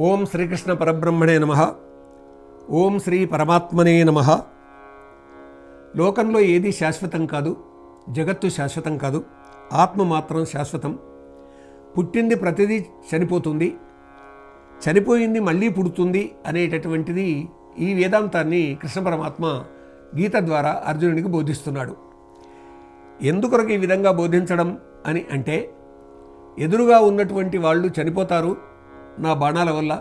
ఓం శ్రీకృష్ణ పరబ్రహ్మణే నమః. ఓం శ్రీ పరమాత్మనే నమః. లోకంలో ఏది శాశ్వతం కాదు, జగత్తు శాశ్వతం కాదు, ఆత్మ మాత్రం శాశ్వతం. పుట్టింది ప్రతిదీ చనిపోతుంది, చనిపోయింది మళ్ళీ పుడుతుంది అనేటటువంటిది ఈ వేదాంతాన్ని కృష్ణ పరమాత్మ గీత ద్వారా అర్జునుడికి బోధిస్తున్నాడు. ఎందుకొరకు ఈ విధంగా బోధించడం అని అంటే, ఎదురుగా ఉన్నటువంటి వాళ్ళు చనిపోతారు నా బాణాల వల్ల,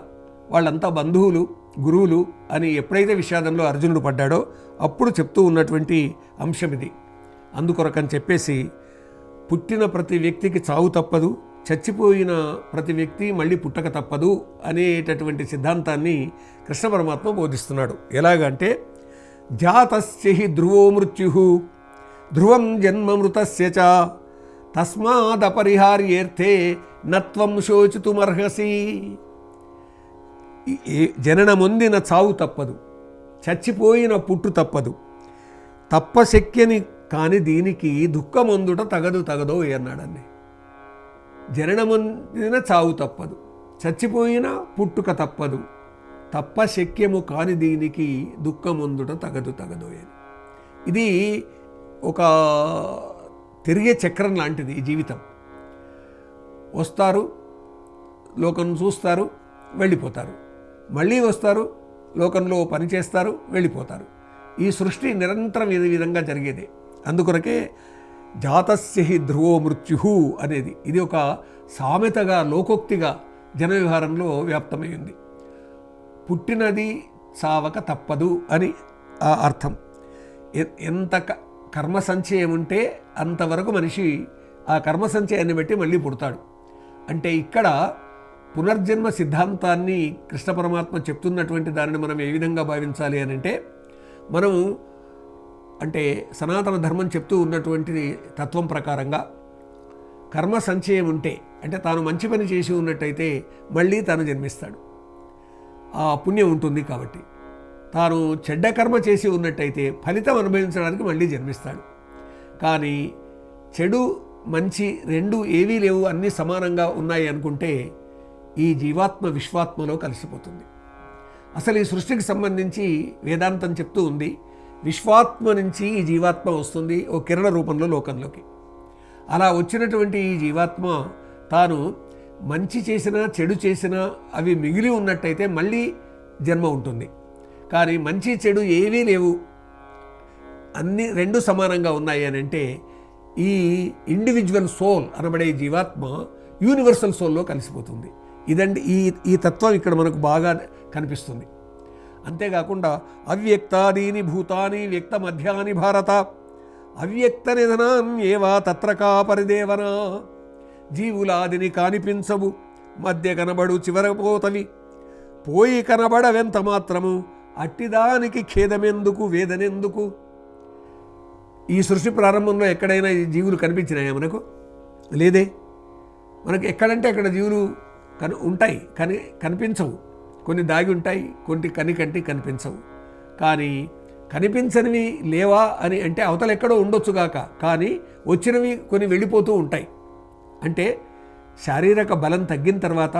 వాళ్ళంతా బంధువులు గురువులు అని ఎప్పుడైతే విషాదంలో అర్జునుడు పడ్డాడో అప్పుడు చెప్తూ ఉన్నటువంటి అంశం ఇది. అందుకొరకని చెప్పేసి పుట్టిన ప్రతి వ్యక్తికి చావు తప్పదు, చచ్చిపోయిన ప్రతి వ్యక్తి మళ్ళీ పుట్టక తప్పదు అనేటటువంటి సిద్ధాంతాన్ని కృష్ణ పరమాత్మ బోధిస్తున్నాడు. ఎలాగంటే, జాతస్య హి ధ్రువో మృత్యు ధ్రువం జన్మమృతస్య చ తస్మాదపరిహార్యేర్థే నత్వం శోచితుమర్హసి. జననమొందిన చావు తప్పదు, చచ్చిపోయిన పుట్టు తప్పదు, తప్పశక్యని కాని దీనికి దుఃఖమొందుట తగదో అన్నాడండి. జననమొందిన చావు తప్పదు, చచ్చిపోయిన పుట్టుక తప్పదు, తప్పశక్యము కాని దీనికి దుఃఖమొందుట తగదు అని. ఇది ఒక తిరిగే చక్రం లాంటిది ఈ జీవితం. వస్తారు, లోకం చూస్తారు, వెళ్ళిపోతారు, మళ్ళీ వస్తారు, లోకంలో పని చేస్తారు, వెళ్ళిపోతారు. ఈ సృష్టి నిరంతరం ఈ విధంగా జరిగేదే. అందుకొరకే జాతస్య హి ధ్రువో మృత్యు అనేది ఇది ఒక సామెతగా, లోకోక్తిగా జనవ్యవహారంలో వ్యాప్తమైంది. పుట్టినది చావక తప్పదు అని ఆ అర్థం. ఎంత కర్మ సంచయం ఉంటే అంతవరకు మనిషి ఆ కర్మ సంచయాన్ని బట్టి మళ్ళీ పుడతాడు. అంటే ఇక్కడ పునర్జన్మ సిద్ధాంతాన్ని కృష్ణ పరమాత్మ చెప్తున్నటువంటి దానిని మనం ఏ విధంగా భావించాలి అని అంటే, మనం అంటే సనాతన ధర్మం చెప్తూ ఉన్నటువంటి తత్వం ప్రకారంగా కర్మ సంచయం ఉంటే, అంటే తాను మంచి పని చేసి ఉన్నట్టయితే మళ్ళీ తాను జన్మిస్తాడు, ఆ పుణ్యం ఉంటుంది కాబట్టి. తాను చెడ్డ కర్మ చేసి ఉన్నట్టయితే ఫలితం అనుభవించడానికి మళ్ళీ జన్మిస్తాడు. కానీ చెడు మంచి రెండు ఏవీ లేవు, అన్నీ సమానంగా ఉన్నాయి అనుకుంటే ఈ జీవాత్మ విశ్వాత్మలో కలిసిపోతుంది. అసలు ఈ సృష్టికి సంబంధించి వేదాంతం చెప్తూ ఉంది, విశ్వాత్మ నుంచి ఈ జీవాత్మ వస్తుంది ఓ కిరణ రూపంలో లోకంలోకి. అలా వచ్చినటువంటి ఈ జీవాత్మ తాను మంచి చేసినా చెడు చేసినా అవి మిగిలి ఉన్నట్టయితే మళ్ళీ జన్మ ఉంటుంది. కానీ మంచి చెడు ఏవీ లేవు, అన్నీ రెండు సమానంగా ఉన్నాయి అని అంటే ఈ ఇండివిజువల్ సోల్ అనబడే జీవాత్మ యూనివర్సల్ సోల్లో కలిసిపోతుంది. ఇదండి ఈ తత్వం ఇక్కడ మనకు బాగా కనిపిస్తుంది. అంతేకాకుండా అవ్యక్తాదీని భూతాని వ్యక్త మధ్యాని భారత అవ్యక్త నిధనాన్యేవా తత్రకా పరిదేవన. జీవులాదిని కానిపించవు, మధ్య కనబడు చివరపోతవి, పోయి కనబడవెంత మాత్రము, అట్టిదానికి ఖేదమెందుకు వేదనెందుకు. ఈ సృష్టి ప్రారంభంలో ఎక్కడైనా ఈ జీవులు కనిపించినాయా మనకు? లేదే. మనకు ఎక్కడంటే అక్కడ జీవులు ఉంటాయి, కానీ కనిపించవు. కొన్ని దాగి ఉంటాయి, కొన్ని కంటి కనిపించవు. కానీ కనిపించనివి లేవా అని అంటే అవతల ఎక్కడో ఉండొచ్చుగాక, కానీ వచ్చినవి కొన్ని వెళ్ళిపోతూ ఉంటాయి. అంటే శారీరక బలం తగ్గిన తర్వాత,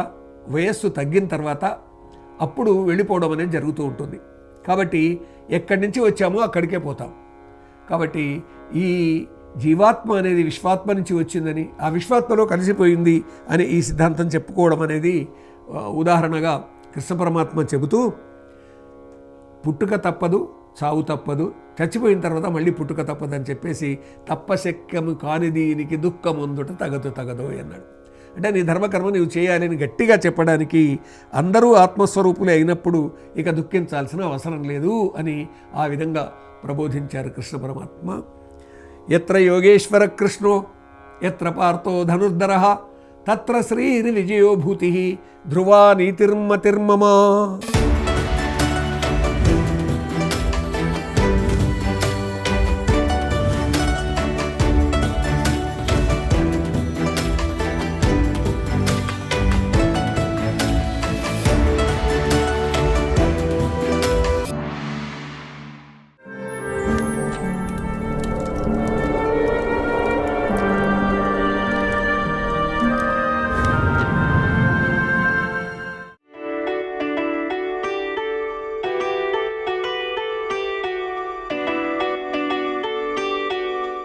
వయస్సు తగ్గిన తర్వాత అప్పుడు వెళ్ళిపోవడం అనేది జరుగుతూ ఉంటుంది. కాబట్టి ఎక్కడి నుంచి వచ్చామో అక్కడికే పోతాం. కాబట్టి ఈ జీవాత్మ అనేది విశ్వాత్మ నుంచి వచ్చిందని, ఆ విశ్వాత్మలో కలిసిపోయింది అని ఈ సిద్ధాంతం చెప్పుకోవడం అనేది ఉదాహరణగా కృష్ణ పరమాత్మ చెబుతూ, పుట్టుక తప్పదు, చావు తప్పదు, చచ్చిపోయిన తర్వాత మళ్ళీ పుట్టుక తప్పదు అని చెప్పేసి తప్పశక్యము కాని దీనికి దుఃఖమొందుట తగదు అన్నాడు. అంటే నీ ధర్మకర్మ నీవు చేయాలి అని గట్టిగా చెప్పడానికి, అందరూ ఆత్మస్వరూపులే అయినప్పుడు ఇక దుఃఖించాల్సిన అవసరం లేదు అని ఆ విధంగా ప్రబోధించారు కృష్ణ పరమాత్మ. ఎత్ర యోగేశ్వర కృష్ణో ఎత్ర పార్థో ధనుర్ధరః తత్ర శ్రీర్విజయో భూతిః ధ్రువా నీతిర్మతిర్మమ.